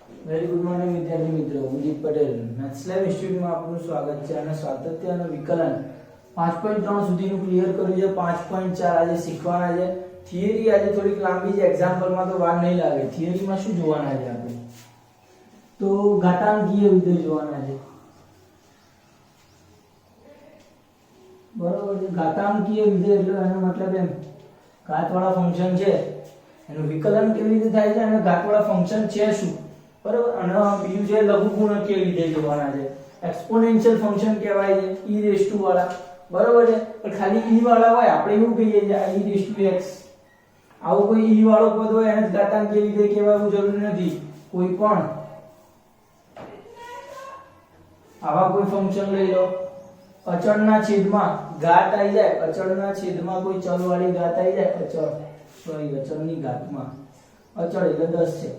Very good morning વિદ્યાર્થી મિત્રો, હું દીપ પટેલ મેથ્સ લેબ ઇન્સ્ટિટ્યૂટમાં આપનું સ્વાગત છે. અને સાતત્ય અને વિકલન 5.3 સુધીનું ક્લિયર કર્યું છે. 5.4 આજે શીખવાના છે. થિયરી આજે થોડીક લાંબી છે, એક્ઝામ્પલમાં તો વાર નહીં લાગે. થિયરીમાં શું જોવાના છે આપણે? તો ઘાતાંકીય વિધેય જોવાના છે. બરોબર છે. ઘાતાંકીય વિધેય એટલે એનો મતલબ એમ ઘાતવાળા ફંક્શન છે એનું વિકલન કેવી રીતે થાય છે અને ઘાતવાળા ફંક્શન છે શું, બરોબર. અને બીજું છે લઘુગુણકીય વિધેય જોવાના છે. એક્સ્પોનેન્શિયલ ફંક્શન કહેવાય છે e રેઝ ટુ વાળા, બરોબર છે. પણ ખાલી e વાળા હોય આપણે એવું કહીએ છીએ e રેઝ ટુ x, આવું કોઈ e વાળો પદ હોય એને ઘાતાંકીય વિધેય કહેવાનું જરૂરી નથી. કોઈ પણ આવા કોઈ ફંક્શન લઈ લો, અચળના છેદમાં ઘાત આવી જાય, અચળના છેદમાં કોઈ ચલ વાળી ઘાત આવી જાય, અચળની ઘાતમાં અચળ એટલે 10 છે.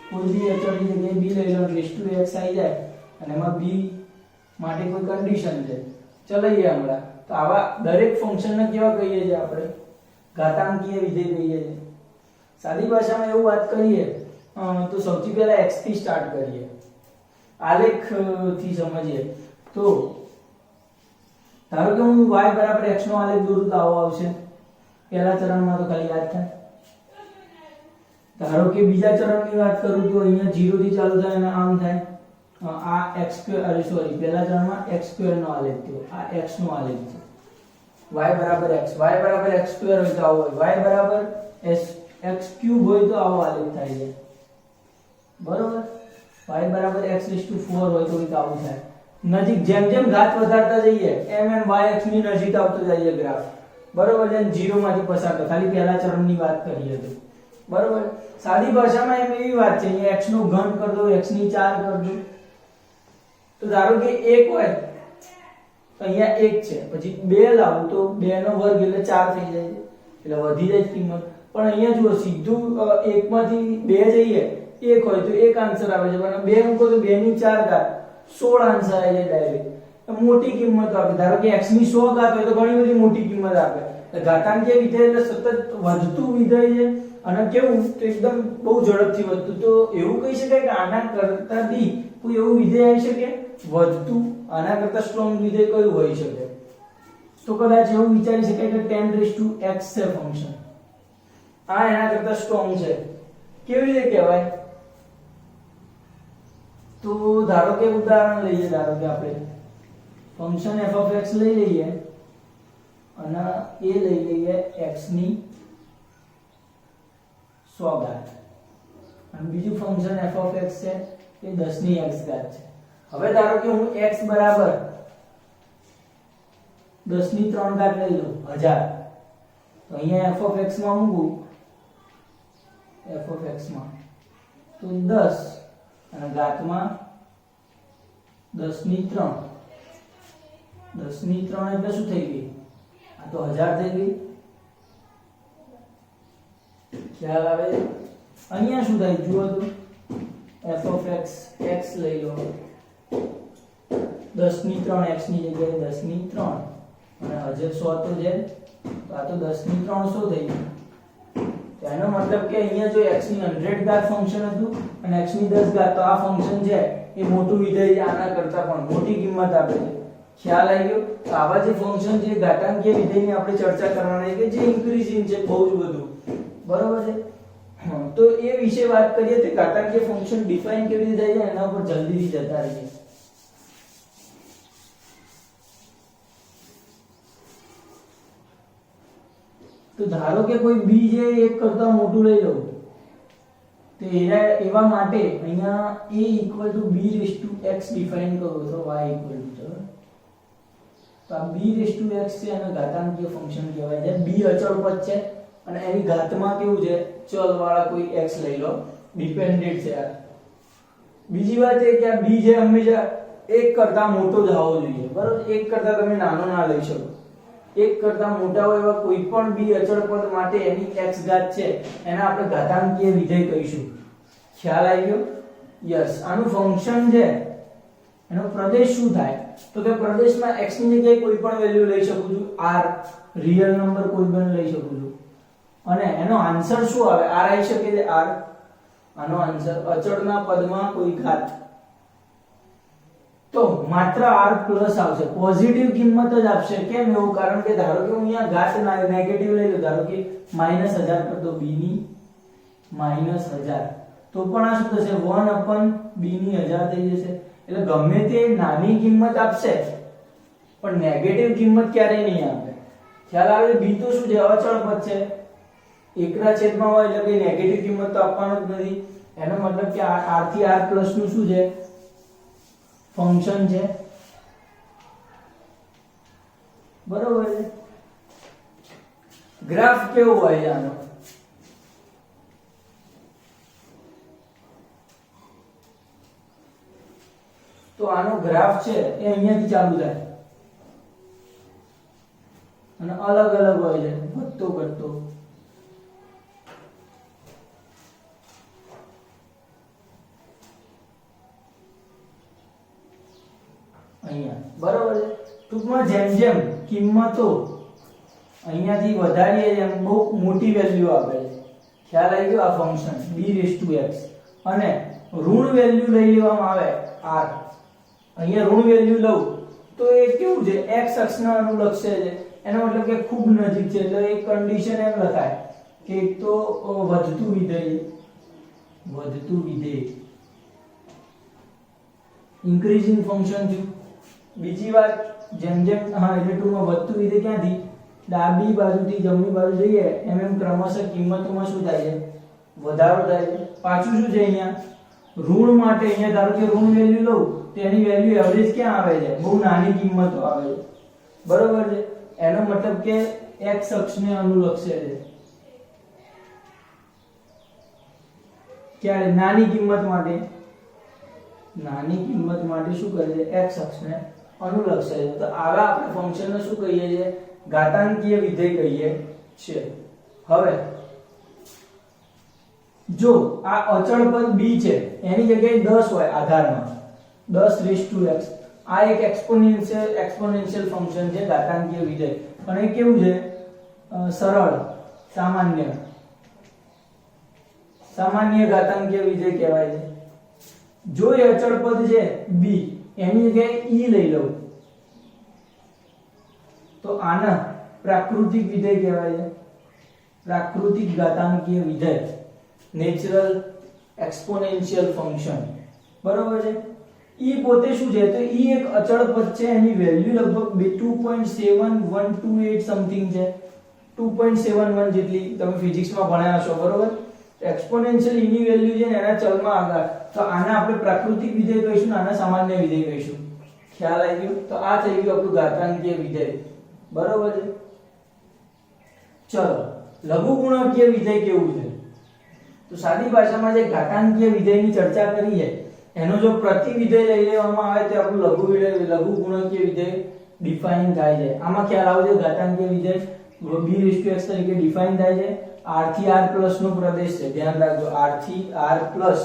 કોઈ બી અચળની જગ્યાએ b લઈ લો, રેઝ ટુ x આવી જાય અને એમાં b માટે કોઈ કન્ડિશન છે, ચલાઈએ હમણાં. તો આવા દરેક ફંક્શનને કેવા કહીએ છીએ આપણે? ઘાતાંકીય વિધેય કહીએ છીએ. સાદી ભાષામાં એવું વાત કરીએ તો સૌથી પહેલા x થી સ્ટાર્ટ કરીએ, આલેખ થી સમજીએ. તો ધારો કે હું y બરાબર x નો આલેખ દોરું તો આવો આવશે. પહેલા ચરણમાં તો ખાલી યાદ થાય. ધારો કે બીજા ચરણની વાત કરું તો અહીંયા 0 થી ચાલુ થાય અને આમ થાય. આ x2 પહેલા ચરણમાં x2 નો આલેખ થયો, આ x નો આલેખ છે. y બરાબર x, y બરાબર x2 હોય તો આવો હોય, y બરાબર x3 હોય તો આવો આલેખ થાય છે, બરોબર. y બરાબર x4 હોય તો આવું થાય. નજીક જેમ જેમ ઘાત વધારતા જઈએ એમ એમ y x ની નજીક આવતો જાય ગ્રાફ, બરોબર છે. 0 માંથી પસાર તો ખાલી પહેલા ચરણની વાત કરીએ તો, બરોબર. સાદી ભાષામાં એમ એવી વાત છે, અહીંયા x નો ઘન કરી દો, x ની 4 કરી દો. તો ધારો કે 1 હોય તો અહીંયા 1 છે, પછી 2 લાવું તો 2 નો વર્ગ એટલે 4 થઈ જાય છે, એટલે વધી જાય કિંમત. પણ અહીંયા જુઓ સીધું 1 માંથી 2 જઈએ, 1 હોય તો 1 આન્સર આવે છે, અને 2 મૂકો તો 2 ની 4 ઘાત 16 આન્સર આવી જાય ડાયરેક્ટ. મોટી કિંમત આપે. ધારો કે x ની 100 ઘાત હોય તો ઘણી બધી મોટી કિંમત આપે. ઘાતાંકીય વિધેય એટલે સતત વધતું વિધેય છે અને કેવું તો એકદમ બહુ ઝડપથી વધતું. તો એવું કહી શકાય કે આના કરતા બી કોઈ એવું વિધેય આવી શકે વધતું, આના કરતા સ્ટ્રોંગ વિધેય કયું હોઈ શકે? તો કદાચ એવું વિચારી શકાય કે 10⁻x છે ફંક્શન, આ એના કરતા સ્ટ્રોંગ છે. કેવી રીતે કહેવાય? તો ધારો કે ઉદાહરણ લઈએ, ધારો કે આપણે ફંક્શન f(x) લઈ લઈએ અને એ લઈ લઈએ x ની 100 ઘાત, અને બીજું ફંક્શન f(x) છે એ 10 ની x ઘાત છે. હવે ધારો કે હું x બરાબર 10 ની 3 ઘાત લઈ લઉં 1000, તો અહીંયા f(x) માં મૂકું, f(x) માં તો 10 અને ઘાતમાં 10 ની 3, 10 ની 3 એટલે શું થઈ ગઈ? આ તો 1000 થઈ ગઈ. ખ્યાલ આવે? અહીંયા શું થાય જુઓ તો, f(x) x લઈ લો, 10 ની 3 x ની જગ્યાએ 10 ની 3 અને હજે 100 તો છે, તો આ તો 10 ની 300 થઈ ગયું. એનો મતલબ કે અહીંયા જો x ની 100 ઘાત ફંક્શન હતું અને x ની 10 ઘાત, તો આ ફંક્શન છે એ મોટું વિધેય આના કરતા પણ મોટી કિંમત આપે છે. ખ્યાલ આવી ગયો? તો આવા જે ફંક્શન જે ઘાતાંકીય વિધેયની આપણે ચર્ચા કરવાની કે જે ઇન્ક્રીઝિંગ છે બહુ જ બધું, બરોબર છે. તો એ વિશે વાત કરીએ તો ઘાતાંકીય ફંક્શન ડિફાઇન કેવી રીતે થાય છે એના ઉપર જલ્દીથી જતા રહીએ. તો ધારો કે કોઈ b જે 1 કરતા મોટું લઈ લઉં, તો એવા માટે અહીંયા a = b⁻x ડિફાઇન કરો તો y = તો આ b⁻x છે અને ઘાતાંકીય ફંક્શન કહેવાય છે. b અચળ પદ છે અને એની ઘાતમાં કેવું છે? ચલ વાળા કોઈ x લઈ લો, ડિપેન્ડન્ટ છે. બીજી વાત એ કે આ b જે હંમેશા 1 કરતા મોટો જ આવવો જોઈએ, બરોબર. 1 કરતા તમે નાનો ના લઈ શકો. 1 કરતા મોટા હોય એવા કોઈ પણ b અચળ પદ માટે એની x ઘાત છે એને આપણે ઘાતાંકીય વિધેય કહીશું. ખ્યાલ આવી ગયો? યસ. આનું ફંક્શન છે એનો પ્રદેશ શું થાય? તો કે પ્રદેશમાં x ની જગ્યાએ કોઈ પણ વેલ્યુ લઈ શકું છું, r રિયલ નંબર કોઈ પણ લઈ શકું છું, અને એનો આન્સર શું આવે? r આવી શકે છે, r આનો આન્સર અચળના પદમાં કોઈ ઘાત તો માત્ર r પ્લસ આવશે, પોઝિટિવ કિંમત જ આપશે. કેમ એવું? કારણ કે ધારો કે હું અહીંયા ઘાત નેગેટિવ લઈ લઉં, ધારો કે -1000 પર તો b ની -1000 તો પણ આ શું થશે 1/b ની 1000 થઈ જશે. એટલે ગમે તે નાની કિંમત આપશે પણ નેગેટિવ કિંમત ક્યારેય નહીં આપે. ખ્યાલ આવે? b તો શું છે? અચળ પદ છે, એકના છેદમાં હોય એટલે કે નેગેટિવ કિંમત તો આપવાનો જ નથી. એનો મતલબ કે r થી r પ્લસ નું શું છે? ફંક્શન છે. બરોબર છે. ગ્રાફ કેવો હોય આનો? તો આનો ગ્રાફ છે એ અહીંયાથી ચાલુ થાય અને અલગ અલગ હોય છે, વધતો ઘટતો. અહીંયા બરોબર છે. ટૂંકમાં જેમ જેમ કિંમતો અહીંયાથી વધારીએ એમ બહુ મોટી વેલ્યુ આપે છે. ખ્યાલ આવી ગયો? આ ફંક્શન b⁵x અને ઋણ વેલ્યુ લઈ લેવામાં આવે r. અહીંયા ઋણ વેલ્યુ લઉં તો એ કેવું છે? x અક્ષના અનુલક્ષે છે. એનો મતલબ કે ખૂબ નજીક છે. એટલે એક કન્ડિશન એમ લખાય કે એક તો વધતું વિધેય ઇન્ક્રીઝિંગ ફંક્શન થયું. બીજી વાત, જેમ જેમ એટલે ટૂંકમાં વધતું વિધેય ક્યાંથી ડાબી બાજુથી જમણી બાજુ જઈએ એમ એમ ક્રમશઃ કિંમતોમાં શું થાય છે? વધારો થાય છે. પાછું શું છે? અહીંયા ઋણ માટે અહીંયા ધારો કે ઋણ વેલ્યુ લઉં તો એની વેલ્યુ એવરેજ ક્યાં આવે છે? બહુ નાની કિંમતો આવે છે. બરોબર છે. એનો મતલબ કે x અક્ષને અનુલક્ષે છે. ક્યારે? નાની કિંમત માટે શું કરે છે? x અક્ષને અનુલક્ષે છે. તો આવા આપણે ફંક્શનને શું કહીએ છીએ? ઘાતાંકીય વિધેય કહીએ છીએ. હવે જો આ અચળ પદ b છે એની જગ્યાએ 10 હોય આધારમાં 10⁻x, આ એક એક્સપોનેન્શિયલ ફંક્શન છે, ઘાતાંકીય વિધેય. પણ એ કેવું છે? સરળ સામાન્ય ઘાતાંકીય વિધેય કહેવાય છે. જો એ અચળ પદ છે b એની જગ્યાએ e લઈ લઉં તો આના પ્રાકૃતિક વિધેય કહેવાય છે. પ્રાકૃતિક ઘાતાંકીય વિધેય, નેચરલ એક્સપોનેન્શિયલ ફંક્શન. બરોબર છે. e પોતે શું છે? તો e એક અચળ પદ છે. એની વેલ્યુ લગભગ 2.7128 સમથિંગ છે, 2.71 જેટલી. તમે ફિઝિક્સમાં ભણ્યા હશો. બરોબર. એક્સપોનેન્શિયલ e ની વેલ્યુ છે ને એના ચલમાં આગળ, તો આને આપણે પ્રાકૃતિક વિધેય કહીશું ને આને સામાન્ય વિધેય કહીશું. ખ્યાલ આવી ગયો? તો આ થઈ ગયું આપણું ઘાતાંકીય વિધેય. બરોબર છે. ચલો, લઘુગુણકીય વિધેય કેવું છે? તો સાદી ભાષામાં જે ઘાતાંકીય વિધેયની ચર્ચા કરી છે એનો જો પ્રતિ વિધેય લઈ લેવામાં આવે તો આપણું લઘુગુણકીય વિધેય ડિફાઇન થાય છે. આમાં ખ્યાલ આવે છે ઘાતાંકીય વિધેય b⁵x તરીકે ડિફાઇન થાય છે. r થી r પ્લસ નો પ્રદેશ છે. ધ્યાન રાખજો, r થી r પ્લસ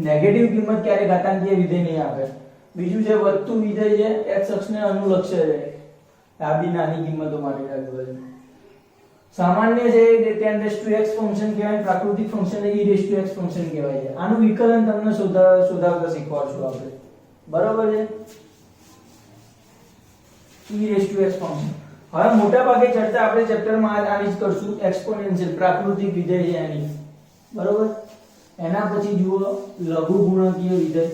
નેગેટિવ કિંમત ક્યારે ઘાતાંકીય વિધેય નહીં આપે. બીજું છે વધતું વિધેય છે, x અક્ષને અનુલક્ષે છે, ડાબી નાની કિંમતો માટે રાખજો. સામાન્ય છે 10⁻x ફંક્શન કહેવાય, પ્રાકૃતિક ફંક્શન e⁻x ફંક્શન કહેવાય છે. આનું વિકલન તમને શોધાવતા શીખવાડશું આપણે. બરોબર છે. e⁻x function. હવે મોટા ભાગે ચર્ચા આપણે ચેપ્ટરમાં આની જ કરશું, એક્સપોનેન્શિયલ પ્રાકૃતિક વિધેય છે એની. બરોબર. એના પછી જુઓ લઘુગુણકીય વિધેય.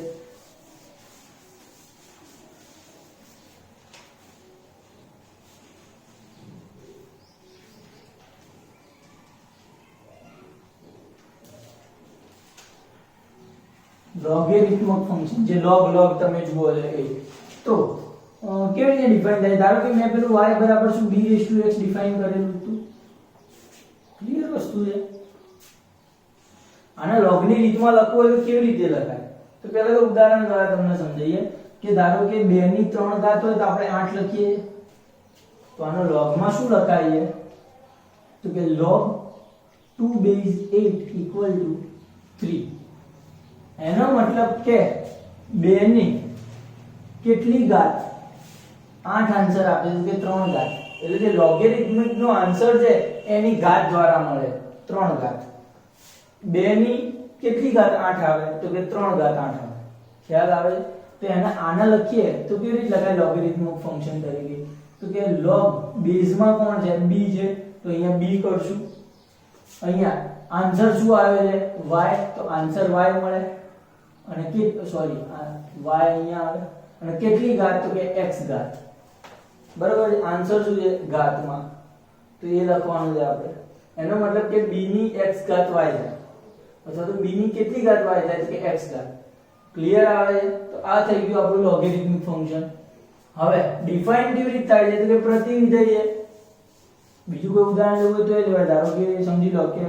લોગેરિથમિક ફંક્શન જે log તમે જુઓ છો એ. તો કેવી રીતે ડિફાઇન થાય? ધારો કે મેં પેલું y બરાબર શું b⁻x ડિફાઇન કરેલું હતું. ક્લિયર વસ્તુ છે. આને લોગની રીતમાં લખવું હોય તો કેવી રીતે લખાય? તો પહેલા તો ઉદાહરણ દ્વારા તમને સમજાવીએ કે ધારો કે 2 ની 3 ઘાત હોય તો આપણે 8 લખીએ. તો આનો લોગમાં શું લખાય? તો કે log 2 base 8 = 3. એનો મતલબ કે 2 ની કેટલી ઘાત? 8 આન્સર આપે છે કે 3 ઘાત. એટલે જે લોગેરિથમિક નો આન્સર છે એની ઘાત દ્વારા મળે 3 ઘાત. 2 ની કેટલી ઘાત 8 આવે તો કે 3 ઘાત 8 આવે ખ્યાલ આવે તો એને આને લખીએ તો કેવી રીતે લખાય લોગેરિથમિક ફંક્શન તરીકે તો કે log બેઝ માં કોણ છે b છે તો અહીંયા b કરશું અહીંયા આન્સર શું આવે છે y તો આન્સર y મળે અને કે સોરી y અહીંયા આવે અને કેટલી ઘાત તો કે x ઘાત બરાબર આન્સર શું છે ઘાતમાં તો એ લખવાનું છે આપણે એનો મતલબ કે b ની x ઘાત y છે અથવા તો b ની કેટલી ઘાત y થાય કે x ઘાત ક્લિયર આવે છે તો આ થઈ ગયું આપણું લોગેરિથમિક ફંક્શન હવે ડિફાઇન કેવી રીતે થાય છે તો કે પ્રતિવિધેય છે બીજું કોઈ ઉદાહરણ લેવું હોય તો એ લેવાય ધારો કે સમજી લો કે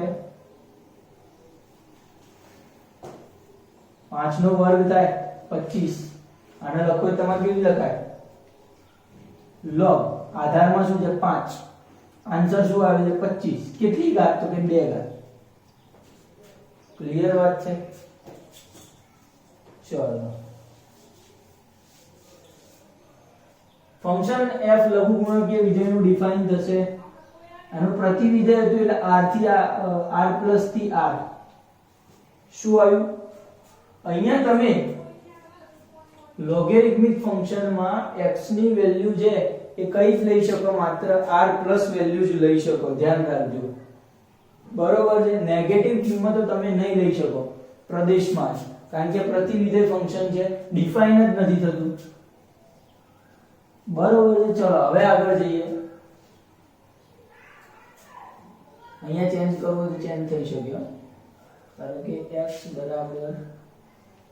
5 નો વર્ગ થાય 25 આને લખો તમારે કેવી લખાય log આધારમાં શું છે 5 આન્સર શું આવે છે 25 કેટલી ઘાત તો કે 2 ઘાત ક્લિયર વાત છે ચલો ફંક્શન f લઘુગુણકીય વિધેયનું ડિફાઇન થશે આનું પ્રતિવિધેય હતું એટલે r થી r પ્લસ થી r શું આવ્યું અહીંયા તમે લોગેરિથમિક ફંક્શનમાં x ની વેલ્યુ છે એ કઈ જ લઈ શકો માત્ર r પ્લસ વેલ્યુ જ લઈ શકો ધ્યાન રાખજો બરોબર છે નેગેટિવ કિંમતો તમે નહીં લઈ શકો પ્રદેશમાં કારણ કે પ્રતિવિધેય ફંક્શન છે ડિફાઇન જ નથી થતું બરોબર છે ચલો હવે આગળ જઈએ અહીંયા ચેન્જ કરવો તો ચેન્જ થઈ શકે કારણ કે x બરાબર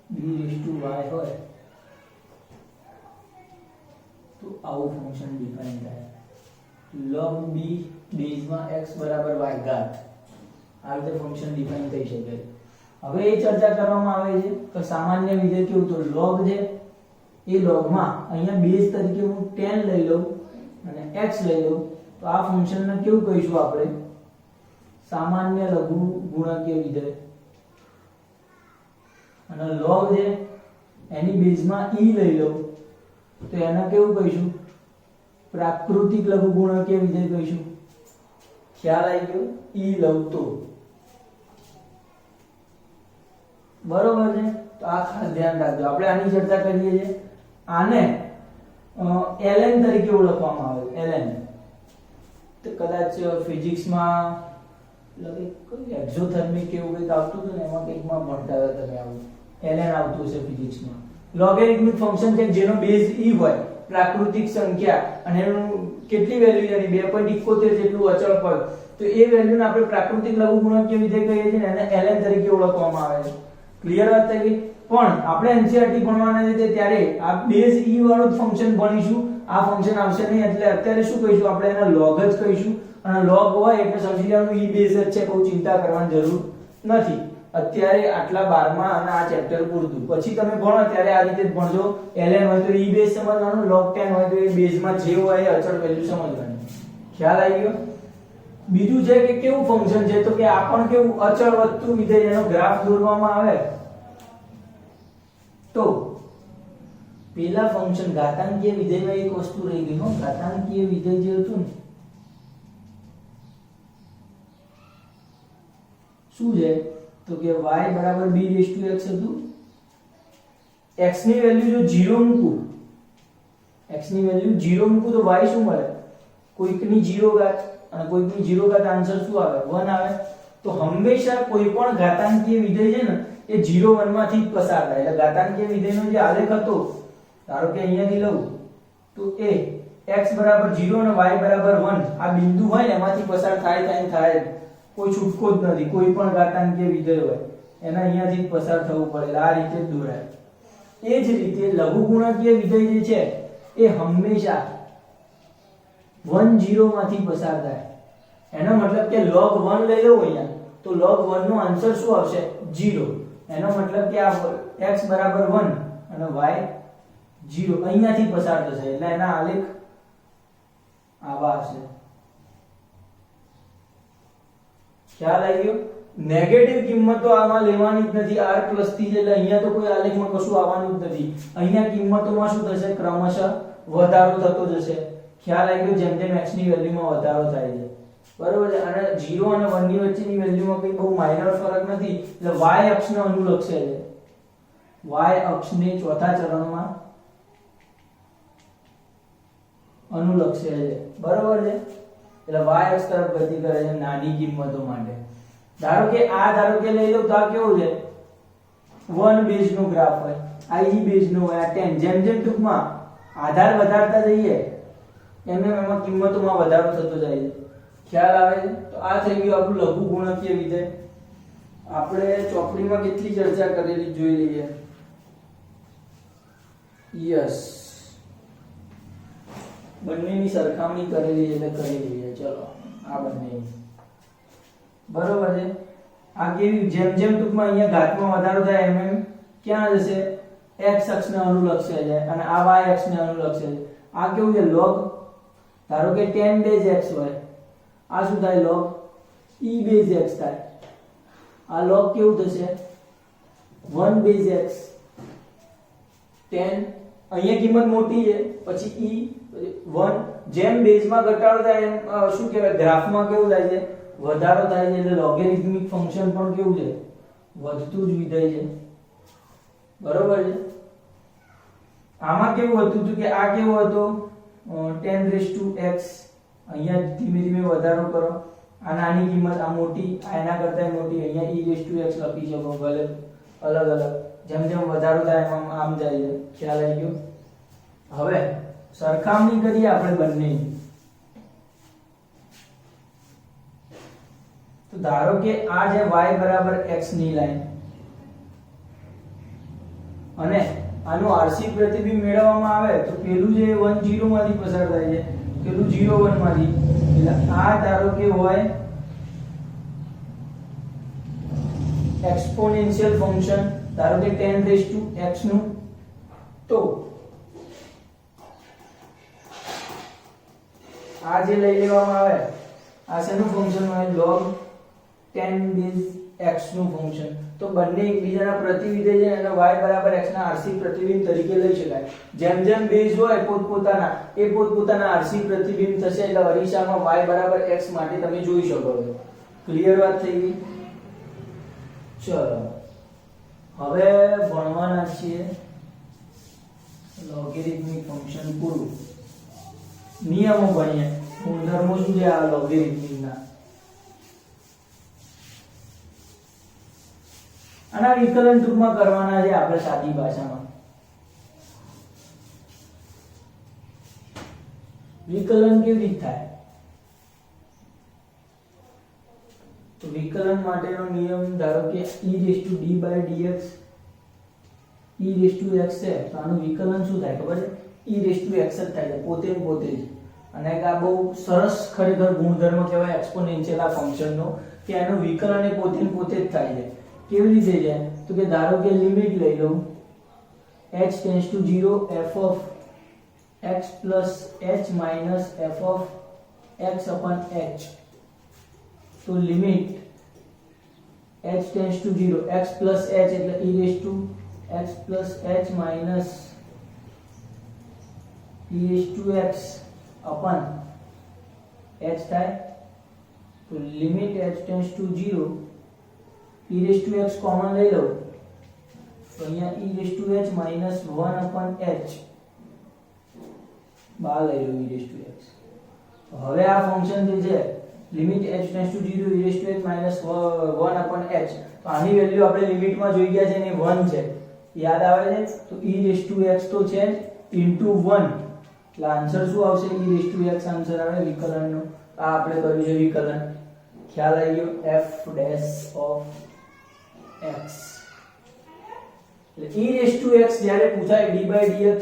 b raised to y હોય તો આવું ફંક્શન ડિફાઇન થાય log b બેઝમાં x બરાબર y ઘાત આ રીતે ફંક્શન ડિફાઇન થઈ શકે હવે એ ચર્ચા કરવામાં આવે છે કે સામાન્ય વિધેય કેવું તો log છે એ log માં અહીંયા બેઝ તરીકે હું 10 લઈ લઉં અને x લઈ લઉં તો આ ફંક્શનને કેવું કહીશું આપણે સામાન્ય લઘુગુણકીય વિધેય અને log છે એની બેઝમાં e લઈ લઉં તો એને કેવું કહીશું પ્રાકૃતિક લઘુગુણકીય વિધેય કહીશું ખ્યાલ આવી ગયો e લઉં તો બરોબર છે તો આ ખાસ ધ્યાન રાખજો આપણે આની ચર્ચા કરીએ છીએ આને ln તરીકે ઓળખવામાં આવે ln તો કદાચ ફિઝિક્સમાં એટલે કોઈ એક્ઝોથર્મિક કેવું કંઈક આવતું હતું ને એમાં કંઈકમાં ભણતા હતા તમે આવું ln આવતું હશે ફિઝિક્સમાં લોગેરિથમિક ફંક્શન છે જેનો બેઝ e હોય પ્રાકૃતિક સંખ્યા અને એનું કેટલી વેલ્યુ છે 2.71 જેટલું અચળ પદ તો એ વેલ્યુને આપણે પ્રાકૃતિક લઘુગુણકીય વિધેય કહીએ છીએ અને એને ln તરીકે ઓળખવામાં આવે છે ક્લિયર વાત થઈ ગઈ પણ આપણે એનસીઈઆરટી ભણવાના છે ત્યારે આ બેઝ e વાળું ફંક્શન ભણીશું આ ફંક્શન આવશે નહીં એટલે અત્યારે શું કહીશું આપણે એના log જ કહીશું અને log હોય એટલે સમજી લેવાનું e બેઝ જ છે બહુ ચિંતા કરવાની જરૂર નથી અત્યારે આટલા 12માં અને આ ચેપ્ટર પૂરતું પછી તમે ભણો ત્યારે આ રીતે જ ભણજો ln હોય તો e બેઝ સમજવાનું log 10 હોય તો એ બેઝમાં જે હોય એ અચળ વેલ્યુ સમજવાની ખ્યાલ આવી ગયો બીજું છે કે કેવું ફંક્શન છે તો કે આ પણ કેવું અચળ વધતું વિધેય એનો ગ્રાફ દોરવામાં આવે તો પેલા ફંક્શન ઘાતાંકીય વિધેયમાં એક વસ્તુ રહી ગઈ હો ઘાતાંકીય વિધેય જે હતું ને શું છે તો કે y બરાબર b raised to x હતું x ની વેલ્યુ જો 0 મૂકું x ની વેલ્યુ 0 મૂકું તો y શું મળે કોઈકની 0 ઘાત અને કોઈકની 0 ઘાત આન્સર શું આવે 1 આવે તો હંમેશા કોઈ પણ ઘાતાંકીય વિધેય છે ને એ 0 1 માંથી જ પસાર થાય એટલે ઘાતાંકીય વિધેયનો જે આલેખ હતો ધારો કે અહીંયાથી લઉં તો એ x બરાબર 0 અને y બરાબર 1 આ બિંદુ હોય ને એમાંથી પસાર થાય કોઈ છૂટકો જ નથી કોઈ પણ ઘાતાંકીય વિધેય હોય એના અહીંયાથી જ પસાર થવું પડે આ રીતે જ દોરાય એ જ રીતે લઘુગુણકીય વિધેય જે છે એ હંમેશા 1 0 માંથી પસાર થાય એનો મતલબ કે log 1 લઈ લો અહીંયા તો log 1 નો આન્સર શું આવશે 0 એનો મતલબ કે આ x બરાબર 1 અને y 0 અહીંયાથી પસાર થશે એટલે એના આલેખ આવા હશે ખ્યાલ આવી ગયો નેગેટિવ કિંમતો આમાં લેવાની જ નથી r પ્લસ થી એટલે અહીંયા તો કોઈ આલેખમાં કશું આવવાનું જ નથી અહીંયા કિંમતોમાં શું થશે ક્રમશઃ વધારો થતો જશે ખ્યાલ આવી ગયો જેમ જેમ x ની વેલ્યુમાં વધારો થાય છે બરોબર છે, અને 0 અને 1 ની વચ્ચેની વેલ્યુમાં કઈ બહુ માઇનર ફરક નથી, એટલે y અક્ષને અનુલક્ષે છે. y અક્ષને ચોથા ચરણમાં અનુલક્ષે છે. બરોબર છે, એટલે y અક્ષ તરફ ગતિ કરે છે નાની કિંમતો માટે. ધારો કે લઈ લો તો આ કેવું છે, 1 બેઝ નો ગ્રાફ હોય, આ e બેઝ નો હોય, આ 10. જેમ જેમ ટૂંકમાં આધાર વધારતા જઈએ એમ એમાં કિંમતોમાં વધારો થતો જાય છે. ખ્યાલ આવે છે? તો આ થઈ ગયું આપણું લઘુગુણકીય વિધેય. આપણે ચોપડીમાં કેટલી ચર્ચા કરેલી જોઈ લઈએ. યસ, બંનેની સરખામણી કરેલી એટલે કરી લઈએ. ચલો આ બંને બરોબર છે. આ કેવી, જેમ જેમ ટૂંકમાં અહીંયા ઘાતમાં વધારો થાય એમ એમ ક્યાં જશે, x અક્ષને અનુલક્ષે છે, અને આ y અક્ષને અનુલક્ષે છે. આ કેવું છે, log. ધારો કે 10 બેઝ x હોય, આ શું થાય, log e બેઝ x થાય. આ log કેવું થશે, 1 બેઝ x. 10 અહીંયા કિંમત મોટી છે, પછી e 1. જેમ બેઝમાં ઘટાડો થાય એમ શું કહેવાય, ગ્રાફમાં કેવું થાય છે, વધારો થાય છે. એટલે લોગેરિથમિક ફંક્શન પણ કેવું છે, વધતું જ વિધેય છે. બરોબર છે. આમાં કેવું હતું તો કે આ કેવું હતું, 10x. અહીંયા ધીમે ધીમે વધારો કરો, આ નાની કિંમત, આ મોટી, આ એના કરતા મોટી. અહીંયા ex લખી શકો ભલે અલગ અલગ. જેમ જેમ વધારો થાય એમ આમ જાય છે. ખ્યાલ આવી ગયો? હવે સરખામણી કરીએ આપણે બંનેની. તો ધારો કે આ જે y બરાબર x ની લાઈન અને આનું આરસી પ્રતિબિંબ મેળવવામાં આવે તો પેલું જે 1 0 માંથી પસાર થાય છે, પેલું 0 1 માંથી. એટલે આ ધારો કે હોય એક્સ્પોનેન્શિયલ ફંક્શન, ધારો કે 10x નું. તો આ જે લઈ લેવામાં આવે આ શેનું ફંક્શન હોય, log 10 બેઝ x નું ફંક્શન. તો બંને એકબીજાના પ્રતિવિધેય છે અને y બરાબર x ના આરસી પ્રતિબિંબ તરીકે લઈ શકાય. જેમ જેમ બેઝ હોય પોતપોતાના આરસી પ્રતિબિંબ થશે, એટલે અરીસામાં y બરાબર x માટે તમે જોઈ શકો છો. ક્લિયર વાત થઈ ગઈ? ચલો હવે ભણવાના છીએ લોગેરિથમિક ફંક્શન પૂરું. નિયમો ભણીએ, ગુણધર્મો શું છે આ લોગેરિથમિકના. આના વિકલન ટૂંકમાં કરવાના છે આપણે સાદી ભાષામાં. વિકલન કેવી રીતે થાય? તો વિકલન માટેનો નિયમ, ધારો કે e/d/dx e/x છે, તો આનું વિકલન શું થાય ખબર છે, e/x જ થાય છે, પોતે ને પોતે જ. અને આ બહુ સરસ ખરેખર ગુણધર્મ કહેવાય એક્સ્પોનેન્શિયલ આ ફંક્શનનો, કે એનું વિકલન એ પોતે ને પોતે જ થાય છે. કેવી રીતે છે તો કે ધારો કે લિમિટ લઈ લઉં h → 0 f of x plus h minus f of x upon h. તો limit h → 0 x plus h એટલે e/x plus h minus e/x upon h થાય. તો લિમિટ h → 0 e/x કોમન લઈ લઉં તો અહીંયા e/h minus 1 upon h બહાર લઈ લઉં e/x. હવે આ ફંક્શન જે છે limit h → 0 e/h minus 1 upon h, તો આની વેલ્યુ આપણે લિમિટમાં જોઈ ગયા છે અને 1 છે, યાદ આવે છે. તો e/x તો છે ઇન્ટુ 1, એટલે આન્સર શું આવશે, e/x આન્સર આવે વિકલનનો. આ આપણે કર્યું છે વિકલન. ખ્યાલ આવી ગયો? f' of x. એટલે e/x જ્યારે પૂછાય d/dx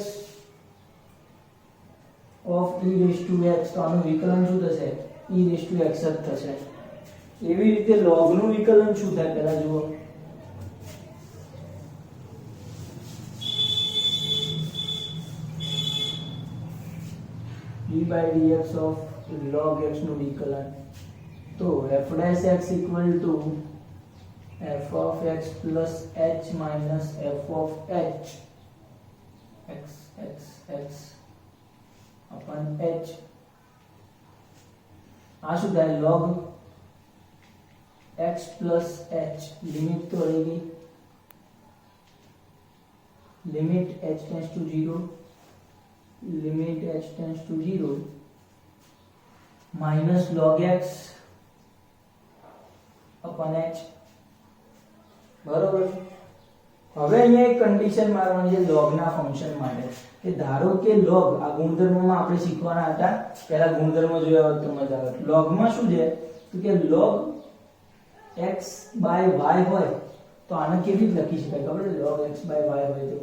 of e/x, તો આનું વિકલન શું થશે, e/x જ થશે. એવી રીતે log નું વિકલન શું થાય પહેલા જુઓ. d/dx of log x નું વિકલન, તો f' equal to f of x plus h minus f of h x upon h. આ શું થાય log x plus h limit તો રહી ગઈ limit h tends to 0 limit h tends to 0 minus log x upon h બરોબર હવે અહીંયા એક કન્ડિશન મારવાની છે log ના ફંક્શન માટે કે ધારો કે log આ ગુણધર્મમાં આપણે શીખવાના હતા પહેલા ગુણધર્મ જોયા હોત તો મજા આવે log માં શું છે તો કે log x by y હોય તો આને કેવી રીતે લખી શકાય ખબર છે log x by y હોય તો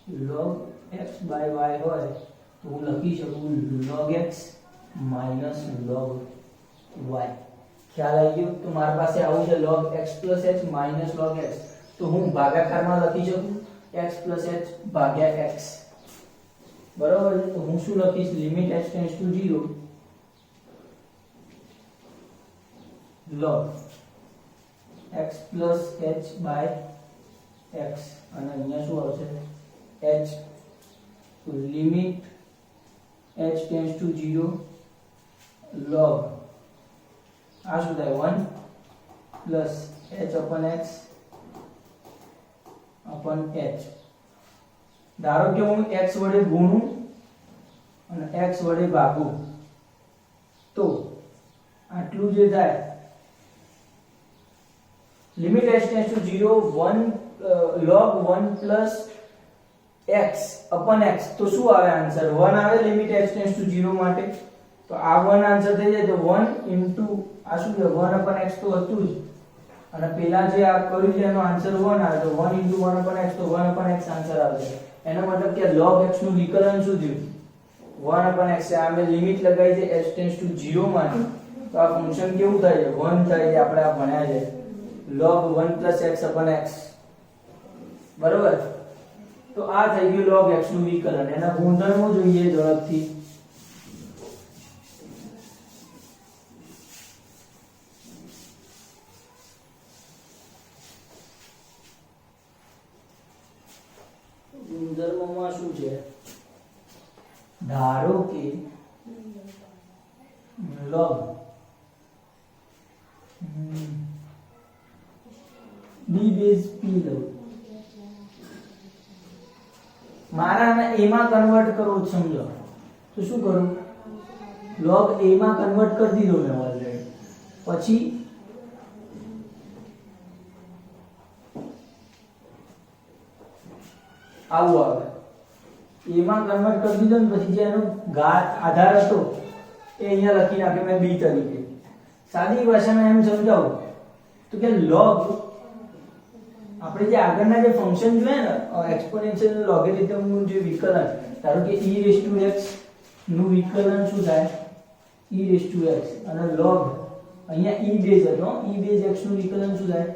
log x by y હોય તો હું લખી શકું log x minus log y ખ્યાલ આવી ગયો તો મારી પાસે આવું છે log x plus h minus log x તો હું ભાગાકારમાં લખી શકું x plus h ભાગ્યા x બરાબર છે તો હું શું લખીશ limit h tends to 0 log x plus h by x અને અહીંયા શું આવશે h તો limit h tends to 0 log આ શું થાય 1 plus h upon x upon h ધારો કે હું x વડે ગુણું અને x વડે ભાગું તો આટલું જે થાય limit h tends to 0 1 log 1 plus x upon x તો શું આવે આન્સર 1 આવે લિમિટ h tends to 0 માટે તો આ 1 આન્સર થઈ જાય તો 1 into આ શું છે 1 upon x તો હતું જ અને પેલા જે આ કર્યું છે એનો આન્સર 1 આવે તો 1 into 1 upon x તો 1 upon x આન્સર આવશે એનો મતલબ કે log x નું વિકલન શું થયું 1 upon x આ મે લિમિટ લગાવી છે h tends to 0 માટે તો આ ફંક્શન કેવું થાય છે 1 થાય છે આપણે આ ભણ્યા છે log 1 plus x upon x બરોબર તો આ થઈ ગયું log x નું વિકલન એના ગુણધર્મો જોઈએ ઝડપથી ગુણધર્મોમાં શું છે ધારો કે log b base p લઉં મારાને a માં કન્વર્ટ કરવું જ સમજો તો શું કરું log a માં કન્વર્ટ કરી દીધો મેં ઓલરેડી પછી આવું આવે a માં કન્વર્ટ કરી દીધો ને પછી જે એનો ઘાત આધાર હતો એ અહીંયા લખી નાખ્યો મેં b તરીકે સાદી ભાષામાં એમ સમજાવું તો કે log આપણે જે આગળના જે ફંક્શન જોયા ને એક્સપોનેન્શિયલ લોગેરિથમ નું જે વિકલન ધારો કે e raised to x નું વિકલન શું થાય e raised to x અને log અહીંયા e base હતો e base x નું વિકલન શું થાય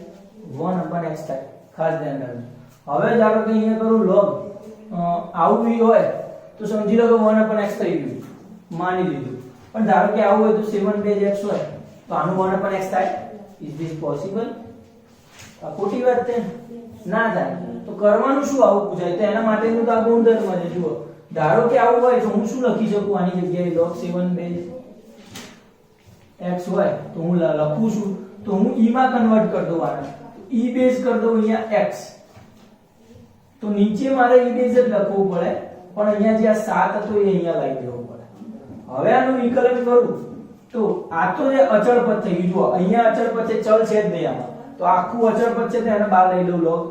1 upon x થાય ખાસ ધ્યાન રાખજો હવે ધારો કે અહીંયા કરું log આવું બી હોય તો સમજી લો કે 1 upon x થઈ ગયું માની લીધું પણ ધારો કે આવું હોય તો 7 base x હોય તો આનું 1 upon x થાય ઇઝ ધીસ પોસિબલ આ ખોટી વાત છે ના થાય તો કરવાનું શું આવું પૂછાય તો એના માટેનું તો આ ગુણધર્મ છે જુઓ ધારો કે આવું હોય તો હું શું લખી શકું આની જગ્યાએ log 7 base x હોય તો હું લખું છું તો હું e માં કન્વર્ટ કરી દઉં આને e base કરી દઉં અહીંયા x તો નીચે મારે e base જ લખવું પડે પણ અહીંયા જે આ 7 હતો એ અહીંયા લાવી દેવો પડે હવે આનું વિકલન કરું તો આ તો જે અચળ પદ થઈ ગયું જુઓ અહીંયા અચળ પદ છે ચલ છે જ નહીં આમાં તો આખું અચળ પદ છે તો એને બહાર લઈ લઉં log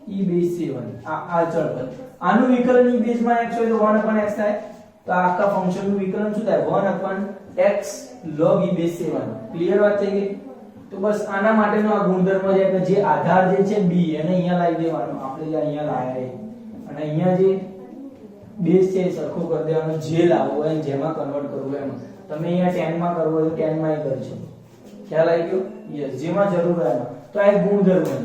e base 7 આ અચળ પદ આનું વિકલન e base માં x હોય તો 1 upon x થાય તો આ આખા ફંક્શન નું વિકલન શું થાય 1 upon x log e base 7 clear વાત થઈ ગઈ તો બસ આના માટેનો આ ગુણધર્મ છે કે જે આધાર જે છે b એને અહીંયા લાવી દેવાનો આપણે જે અહીંયા લાયા અને અહીંયા જે બેઝ છે સરખો કરી દેવાનો જે લાવવો હોય જેમાં કન્વર્ટ કરવું હોય એમાં તમે અહીંયા 10 માં કરવું હોય તો 10 માં કરી શકો ખ્યાલ આવી ગયો યસ જેમાં જરૂર હોય એમાં તો આ એક ગુણધર્મ છે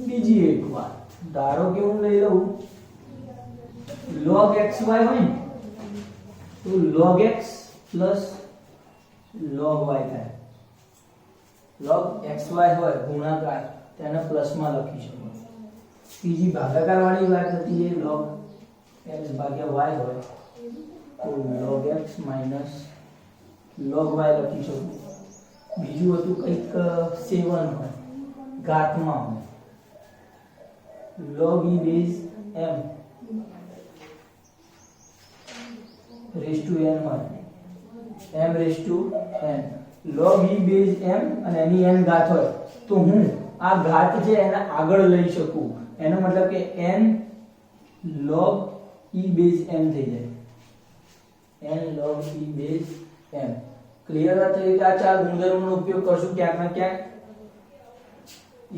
બીજી એક વાત ધારો કે હું લઈ લઉં log xy હોય ને તો log x plus log y થાય log xy હોય ગુણાકાર તેને પ્લસ માં લખી શકો ત્રીજી ભાગાકાર વાળી વાત હતી એ log x ભાગ્યા y હોય તો log x minus log y લખી શકું. બીજું હતું કંઈક 7 હોય ઘાતમાં હોય log e base m raised to n હોય m raised to n log e base m અને એની n ઘાત હોય તો હું આ ઘાત છે એને આગળ લઈ શકું. એનો મતલબ કે n log e base m થઈ જાય n log e base m. Clear વાત થઈ કે આ ચાર ગુણધર્મોનો ઉપયોગ કરશું ક્યાંક ને ક્યાંક.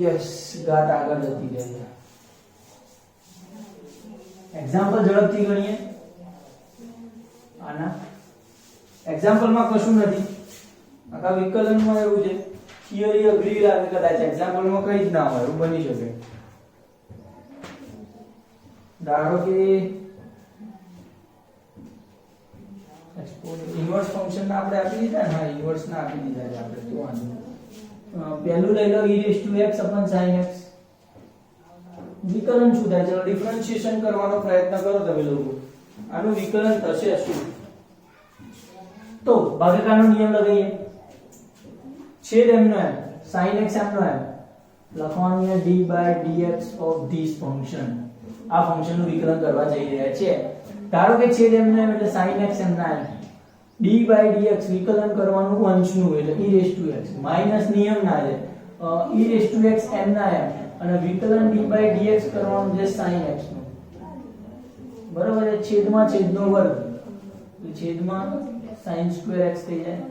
યસ ઘાત આગળ જતી રહે છે. એક્ઝામ્પલ ઝડપથી ગણીએ. આના એક્ઝામ્પલમાં કશું નથી. આખા વિકલનમાં એવું છે થિયરી અઘરી લાગે કદાચ એક્ઝામ્પલમાં કંઈ જ ના હોય એવું બની શકે. ધારો કે ઇન્વર્સ ફંક્શન ના આપણે આપી દીધા ને. હા ઇન્વર્સ ના આપી દીધા છે આપણે તો વાંધો. પહેલું લઈ લો e raised to x upon sin x. વિકલન શું થાય? ચલો ડિફરન્શિએશન કરવાનો પ્રયત્ન કરો તમે લોકો. આનું વિકલન થશે શું? તો ભાગાકારનો નિયમ લગાવીએ. છેદ m નો m sin x m નો m લખવાનું છે d/dx of this function. આ ફંક્શનનું વિકલન કરવા જઈ રહ્યા છે. ધારો કે છેદ m નો m એટલે sin x m ના m d/dx વિકલન કરવાનું અંશનું એટલે e raised to x minus નિયમ ના છે e raised to x m ના m અને વિકલન d/dx કરવાનું છે sin x નું. બરોબર છે. છેદમાં છેદનો વર્ગ તો છેદમાં sin square x થઈ જાય.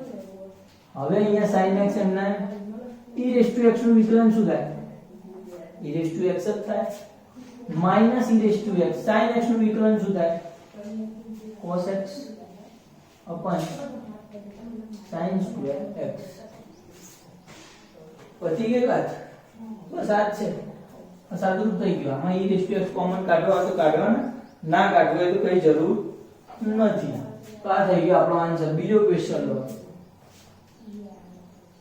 હવે અહીંયા sin x m ના e raised to x નું વિકલન શું થાય? e raised to x જ થાય minus e raised to x sin x નું વિકલન શું થાય? cos x upon sin square x. પતી ગઈ વાત. બસ આ જ છે. સાદું થઈ ગયું. આમાં e raised to x common કાઢવા હોય તો કાઢવાના, ના કાઢવું હોય તો કઈ જરૂર નથી. તો આ થઈ ગયો આપણો આન્સર. બીજો ક્વેશ્ચન લો.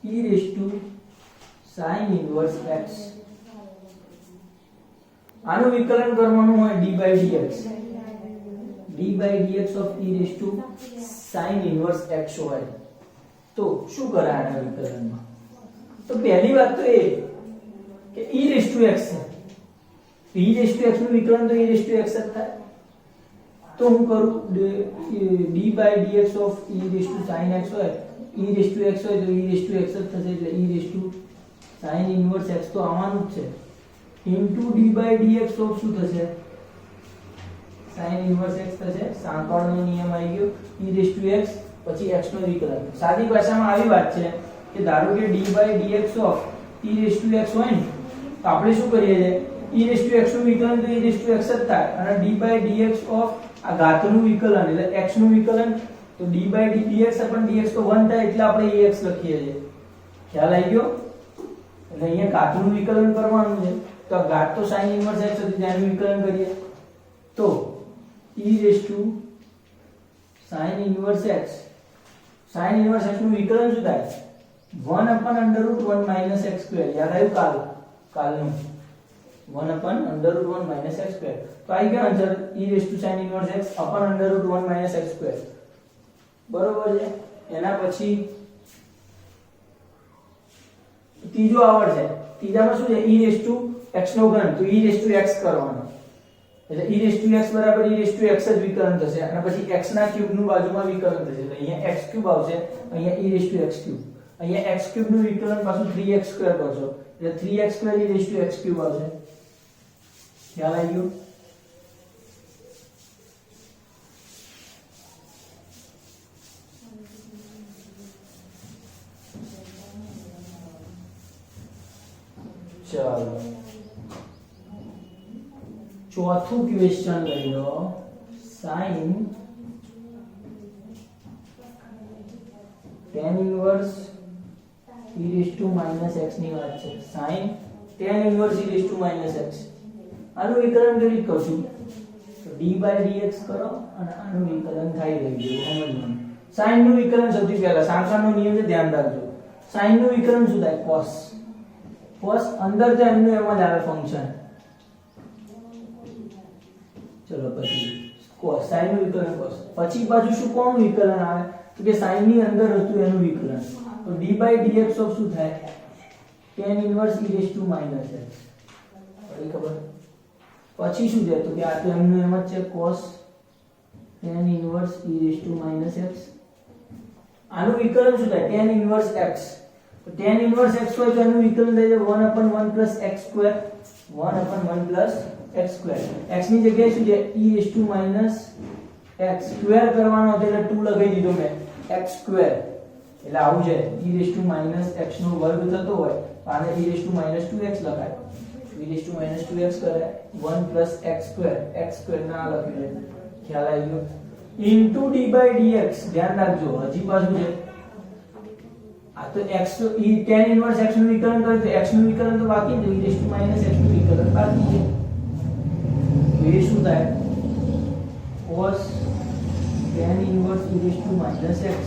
e raised to sin inverse x. આનું વિકલન કરવાનું હોય d/dx. d/dx of e raised to sin inverse x હોય તો શું કરાય આના વિકલનમાં? તો પહેલી વાત તો એ કે e raised to x છે. e raised to x નું વિકલન તો e raised to x જ થાય. તો હું કરું d/dx of e raised to sin x હોય e raised to x હોય તો e raised to x જ થશે એટલે e raised to sin inverse x તો આવવાનું જ છે into d/dx of શું થશે? sin inverse x થશે. સાંકળનો નિયમ આવી ગયો e raised to x પછી x નો વિકલન. સાદી ભાષામાં આવી વાત છે કે ધારો કે d/dx of e raised to x હોય ને તો આપણે શું કરીએ છે e raised to x નું વિકલન તો e raised to x જ થાય અને d/dx of આ ઘાતનું વિકલન એટલે x નું વિકલન તો d/dx upon dx તો 1 થાય એટલે આપણે ax લખીએ છીએ. ખ્યાલ આવી ગયો? એટલે અહીંયા ઘાતનું વિકલન કરવાનું છે તો આ ઘાત તો sin inverse x હતી તેનું વિકલન કરીએ તો e raised to sin inverse x. sin inverse x નું વિકલન શું થાય? 1 upon √1 minus x square. યાદ આવ્યું? કાલનું 1 upon √1 minus x square. તો આવી ગયો answer e raised to sin inverse x upon √1 minus x square. બરોબર છે. એના પછી ત્રીજો આવડશે. ત્રીજામાં શું છે? e raised to x નો ઘન તો e raised to x કરવાનો એટલે e raised to x બરાબર e raised to x જ વિકલન થશે અને પછી x ના ક્યુબ નું બાજુમાં વિકલન થશે એટલે અહીંયા x ક્યુબ આવશે, અહીંયા e raised to x cube. અહીંયા x ક્યુબ નું વિકલન પાછું 3x સ્ક્વેર કરશો એટલે 3x square e raised to x cube આવશે. ખ્યાલ આવી ગયો? ચાલો ચોથું ક્વેશ્ચન લઈ લો. sin tan inverse e raised to minus x ની વાત છે. sin tan inverse e raised to minus x આનું વિકલન કરી કરશું તો d/dx કરો અને આનું વિકલન થાય રહી ગયું. સમજવાનું. sin નું વિકલન સૌથી પહેલા સાંકળનો નિયમ છે ધ્યાન રાખજો. sin નું વિકલન શું થાય? cos. cos અંદર તો એમનું એમ જ આવે ફંક્શન ચલો પછી cos sin નું વિકલન cos, પછી બાજુ શું કોનું વિકલન આવે તો કે sin ની અંદર હતું એનું વિકલન, તો d/dx ઓફ શું થાય tan inverse e raise to minus x, પડી ખબર? પછી શું છે તો કે આ તો એમનું એમ જ છે cos tan inverse e raise to minus x, આનું વિકલન શું થાય tan ઇન્વર્સ x, તો tan ઇન્વર્સ x હોય તો એનું વિકલન થઈ જાય 1/1 + x², 1/1 + x², x ની જગ્યાએ શું છે e raise to minus x square કરવાનો હતો એટલે 2 લગાવી દીધો મેં x², એટલે આવું છે e raise to minus x નો વર્ગ થતો હોય તો આને e raise to minus 2x લખાય, e raise to minus 2x કરે 1 + x², x² ના લખી લે, ખ્યાલ આવી ગયો, ઇન્ટુ d/dx, ધ્યાન રાખજો હજી પાછું છે આ તો x e tan inverse x નું વિકલન કરે તો x નું વિકલન તો બાકી છે, e raise to minus x નું વિકલન બાકી છે, તો એ શું થાય cos tan inverse e raise to minus x,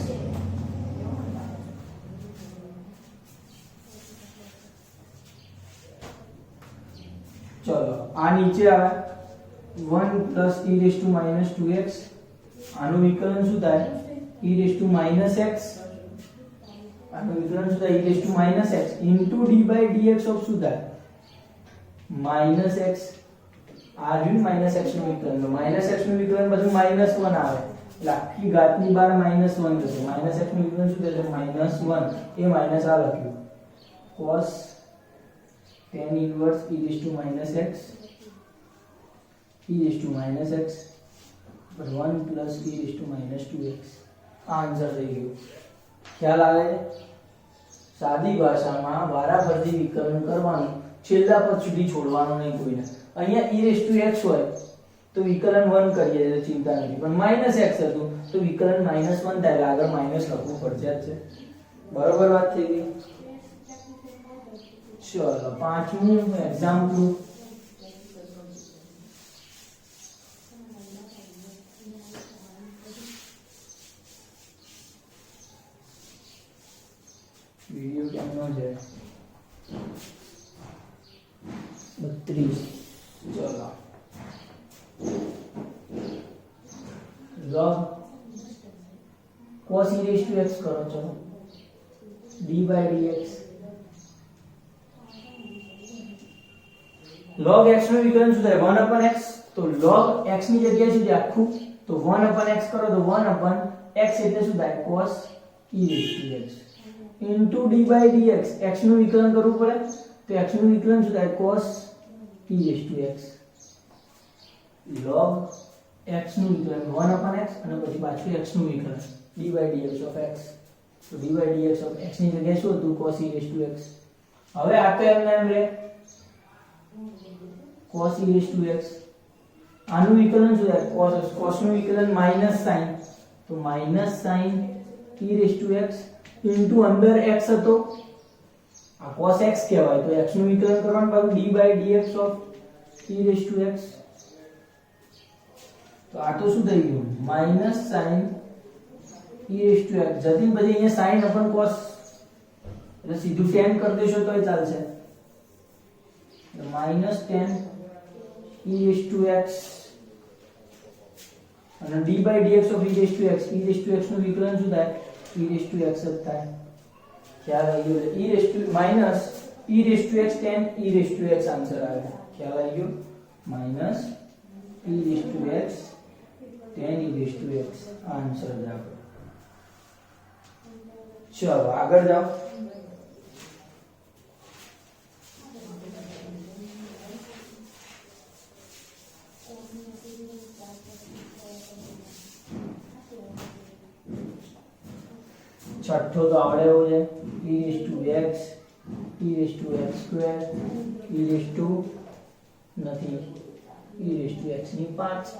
ચલો આ નીચે આવે 1 + e raise to minus 2x, આનું વિકલન શું થાય e raise to minus x, આનું વિકલન શું થાય e raise to minus x into d/dx of શું થાય માઈનસ x, આ રહ્યું માઈનસ x નું વિકલન, તો માઈનસ x નું વિકલન બધું -1 આવે એટલે આખી ઘાતની બહાર -1 થશે, માઈનસ x નું વિકલન શું થશે -1, એ માઈનસ આ લખ્યું cos tan inverse e raise to minus x, e raise to minus x પર 1 + e raise to minus 2x, આ આન્સર થઈ ગયો, ખ્યાલ આવે? સાદી ભાષામાં વારાફરતી વિકલન કરવાનું, છેલ્લા પદ સુધી છોડવાનું નહીં કોઈને, અહીંયા e રેઝ ટુ x હોય તો વિકલન 1 કરીએ એટલે ચિંતા નથી, પણ -x હતું તો વિકલન -1 થાય, આગળ માઈનસ લખવું ફરજિયાત છે, બરોબર વાત થઈ ગઈ? ચલો પાંચમું એક્ઝામ્પલ, વિડિયો કેમનો છે 32, ચલો log cos e raise to x કરો, ચલો d/dx, log x નું વિકલન શું થાય 1/x, તો log x ની જગ્યાએ શું છે આખું, તો 1/x કરો તો 1/x એટલે શું થાય cos e raise to x into d/dx, x નું વિકલન કરવું પડે તો x નું વિકલન શું થાય cos e raise to x, log x નું વિકલન 1/x અને પછી પાછું x નું વિકલન d/dx ઓફ x, તો d/dx ઓફ x ની જગ્યાએ શું હતું cos e raise to x, હવે આ તો એમને એમ રહે cos e raise to x, આનું વિકલન શું થાય cos નું વિકલન -sin, તો -sin e raise to x into અંદર x હતો આ cos x કહેવાય, તો x નું વિકલન કરવાનું પાછું d/dx of e raise to x, તો આ તો શું થઈ ગયું -sin e raise to x, જતી પછી અહીંયા sin upon cos એટલે સીધું tan કરી દેશો તોય ચાલશે, -tan e raise to x અને d/dx of e raise to x, e raise to x નું વિકલન શું થાય e રેઝ ટુ x જ થાય, ખ્યાલ આવી ગયો? e raise to minus e raise to x tan e raise to x answer આવે, ખ્યાલ આવી ગયો? Minus e raise to x tan e raise to x answer જ આવે, ચલો આગળ જાઓ, છઠ્ઠો તો આવડે એવો છે e raise to x, e raise to x², e raise to નથી e રેઝ ટુ x ની 5,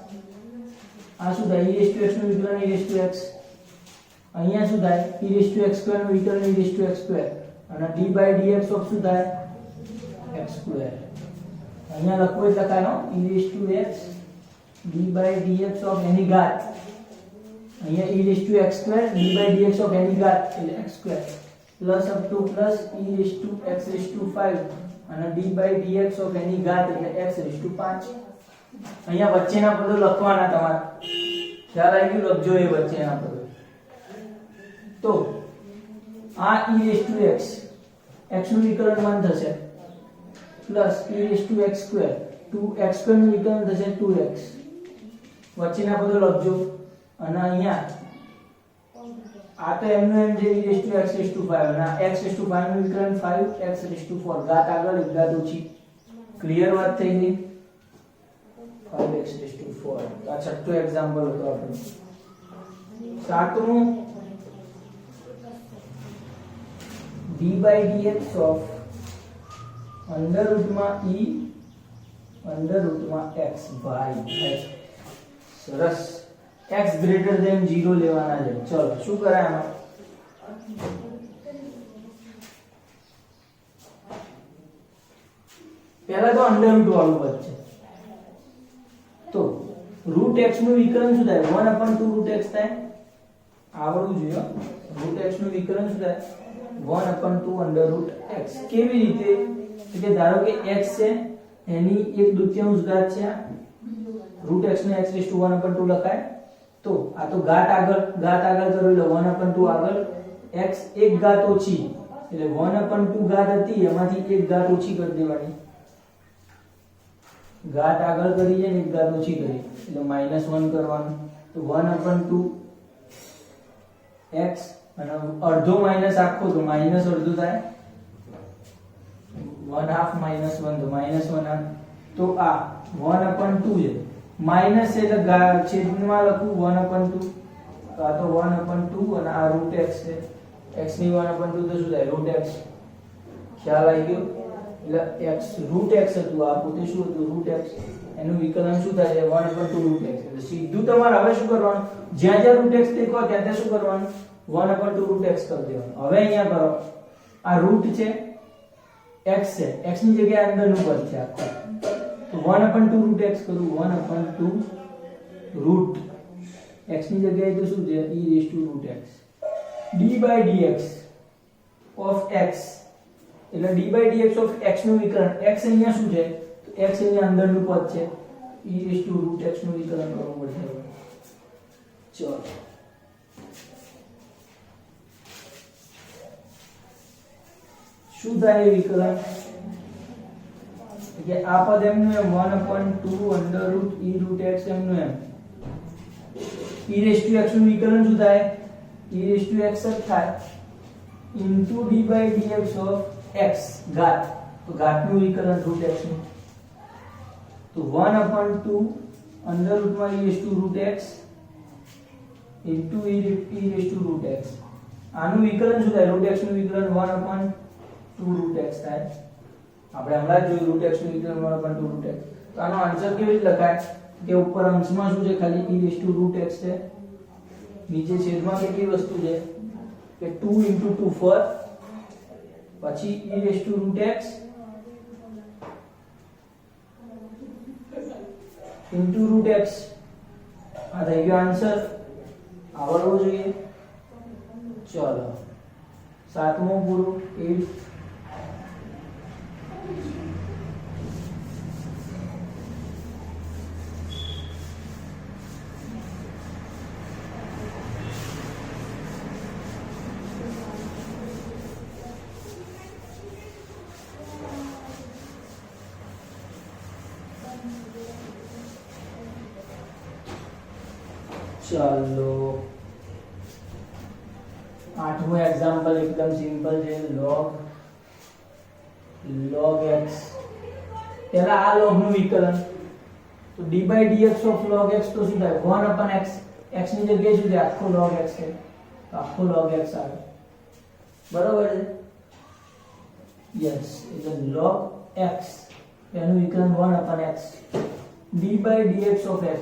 આ શું થાય e રેઝ ટુ x નું વિકલન e રેઝ ટુ x, અહીંયા શું થાય e રેઝ ટુ x² નું વિકલન e રેઝ ટુ x² અને d/dx ઓફ શું થાય x², અહીંયા લખવું એટલે લખાય e raise to x d/dx of એની ઘાત, અહીંયા e raise to x² d/dx of એની ઘાત એટલે x² plus up to plus e raise to x raise to 5 અને d/dx ઓફ એની ઘાત એટલે x રેઝ ટુ 5, અહીંયા વચ્ચેના પદો લખવાના તમારે, ખ્યાલ આવી ગયો? લખજો એ વચ્ચેના પદો. તો આ e⁻x x નું વિકલન 1 થશે પ્લસ e⁻x², 2x² નું વિકલન થશે 2x. વચ્ચેના પદો લખજો. અને અહીંયા આ તો એમનું એમ જે e⁻x⁵ અને આ x⁵ નું વિકલન 5x⁴, ઘાત આગળ એક ઘાત ઓછી. ક્લિયર વાત થઈ ગઈ? 5x⁴. આ છઠ્ઠું એક્ઝામ્પલ હતો આપણું. સાતમું d/dx of √e √xy. સરસ. x greater than 0 લેવાના છે. ચલો શું કરાય આમાં? પહેલા તો અંડર રૂટ વાળું પદ છે. તો √x નું વિકલન શું થાય? 1/2 √x થાય. આવડવું જોઈએ. √x નું વિકલન શું થાય? 1/2 √x. કેવી રીતે? કે ધારો કે x છે એની 1/2 ઘાત છે. √x ને x⁴ લખાય. તો આ તો ઘાત આગળ કરી લો. 1/2 આગળ x એક ઘાત ઓછી, એટલે 1/2 ઘાત હતી એમાંથી એક ઘાત ઓછી કરી દેવાની. ઘાત આગળ કરી છે ને એક ઘાત ઓછી કરી એટલે -1 કરવાનું. તો 1/2 x અને અડધો માઈનસ આખો તો -અડધું થાય. 1/2 -1 તો -1. તો આ 1/2 છે. માઈનસ એટલે છેદમાં લખું 1/2. તો આ તો 1/2 અને આ √x છે. x ની 1/2 તો શું થાય? √x. ખ્યાલ આવી ગયો? એટલે x √x હતું, આ પોતે શું હતું? √x. એનું વિકલન શું થાય? 1/2 √x. એટલે સીધું તમારે હવે શું કરવાનું? જ્યાં જ્યાં √x દેખો ત્યાં શું કરવાનું? 1/2 √x કરી દેવાનું. હવે અહીંયા કરો, આ રૂટ છે x છે, x ની જગ્યાએ અંદરનું પદ છે આખું. તો 1/2 √x કરું. 1/2 √x ની જગ્યાએ તો શું છે? e⁻x. d/dx of x એટલે d/dx of x નું વિકલન. x અહીંયા શું છે? તો x અહીંયા અંદરનું પદ છે. e⁻x નું વિકલન કરવું પડશે. ચલો શું થાય વિકલન? કે આ પદ એમનું એમ 1/2 √e√x એમનું એમ. e⁻x નું વિકલન શું થાય? e⁻x જ થાય into d/dx of x ઘાત. તો ઘાતનું વિકલન √x નું. તો 1/2 √e⁻x into e⁻x. આનું વિકલન શું થાય? √x નું વિકલન 1/2 √x થાય. આપણે હમણાં જ જોયું √x નું વિકલન 1/2 √x. તો આનો આન્સર કેવી રીતે લખાય? કે ઉપર અંશમાં શું છે? ખાલી e⁻x છે. નીચે છેદમાં કેટલી વસ્તુ છે? કે 2 * 2 4, પછી e⁻x into √x. આ થઈ ગયો આન્સર. આવડવો જોઈએ. ચલો સાતમું પૂરું. 8. ચાલો આઠમું એક્ઝામ્પલ એકદમ સિમ્પલ છે. log x. પહેલા આ log નું વિકલન. તો d/dx of log x તો શું થાય? 1/x. x ની જગ્યાએ શું છે? આખો log x છે. તો આખો log x આવે. બરાબર છે? યસ. એટલે log x એનું વિકલન 1/x. d/dx of x.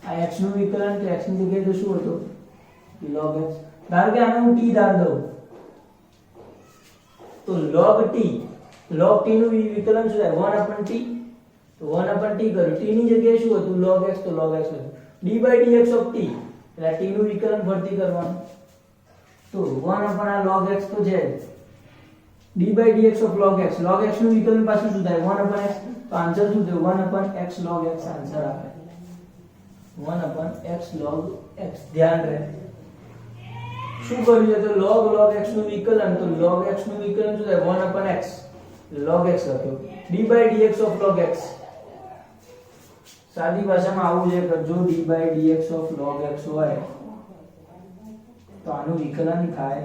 આ x નું વિકલન તો x ની જગ્યાએ તો શું હતું? log x. ધારો કે આને હું t ધાર દઉં તો log t નું વિકલન શું થાય? 1/t. તો 1/t કર્યું. t ની જગ્યાએ શું હતું? log x. તો log x હતું. d/dx of t એટલે t નું વિકલન ફરતી કરવાનું. તો 1/log x તો છે. d by dx of log x નું વિકલન પાછું શું થાય 1 upon x તો આન્સર શું થયો 1 upon x log x answer આવે 1 upon x log x ધ્યાન રહે શું કર્યું છે તો log x નું વિકલન તો log x નું વિકલન શું થાય 1 upon x log x લખ્યો d by dx of log x સાદી ભાષામાં આવું છે કે જો d by dx of log x હોય તો આનું વિકલન થાય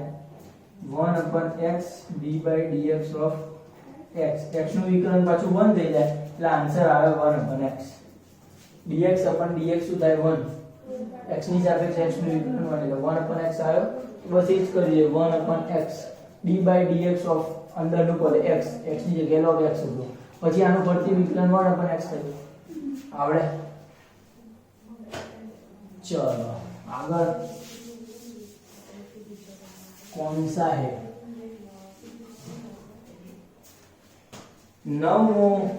1 upon x d by dx of x x નું વિકલન પાછું 1 થઈ જાય એટલે આન્સર આવે 1 upon x dx upon dx શું થાય 1 x ની સાપેક્ષે x નું વિકલન 1 એટલે 1 upon x આવ્યો બસ એ જ કરીએ 1 upon x d by dx of અંદર નું પદ x x ની જગ્યાએ log x હતું પછી આનું ફરતી વિકલન 1 upon x થયું આવડે चलो आगे कौन सा है 9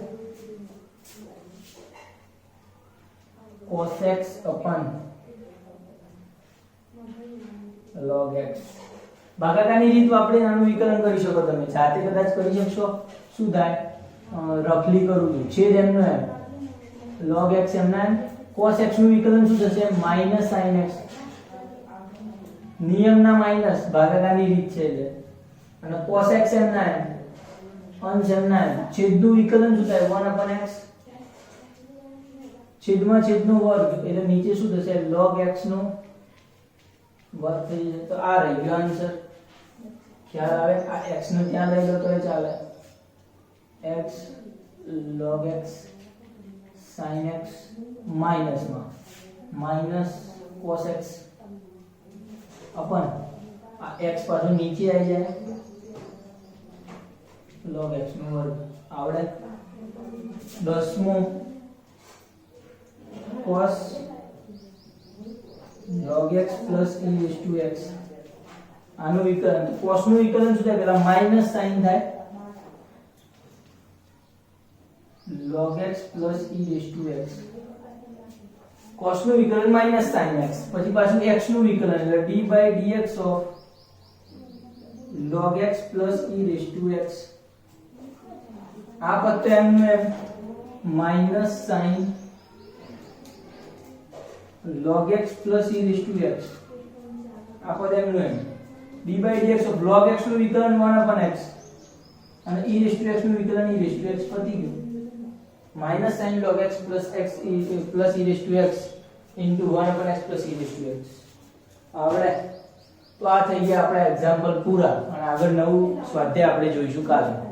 cos x अपन log x ભાગાકારની રીત વાપરીને આનું વિકલન કરી શકો તમે જાતે કદાચ કરી શકશો શું થાય રફલી કરું છું છેદ એમનો એમ log x એમના એમ cos x નું વિકલન શું થશે -sin x નિયમના માઈનસ ભાગાકારની રીત છે એટલે અને cos x એમના એમ અંશ એમના એમ છેદનું વિકલન શું થાય 1 upon x છેદમાં છેદનો વર્ગ એટલે નીચે શું થશે log x નો વર્ગ થઈ જશે તો આ રહી ગયો આન્સર ખ્યાલ આવે આ x ને ત્યાં લઈ લો તો એ ચાલે x log x sin x minus में माइनस cos x अपन आ x पाछो नीचे आई जाए log x નો વર્ગ આવડે 10મો cos log x plus e raised to x આનું વિકલન cos નું વિકલન શું થાય પેલા માઈનસ sin થાય log x plus e raised to x cos નું વિકલન માઈનસ sin x પછી પાછું x નું વિકલન એટલે d by dx of log x plus e raised to x આ પદ તો એમનું એમ minus sin log x plus e raised to x આ પદ એમનું એમ d by dx of log x નું વિકલન 1 upon x અને e raised to x નું વિકલન e raised to x પતી ગયું minus sin log x plus plus e raised to x into 1 upon x plus e raised to x આવડે તો આ થઈ ગયા આપણા એક્ઝામ્પલ પૂરા અને આગળ નવું સ્વાધ્યાય આપણે જોઈશું કાલે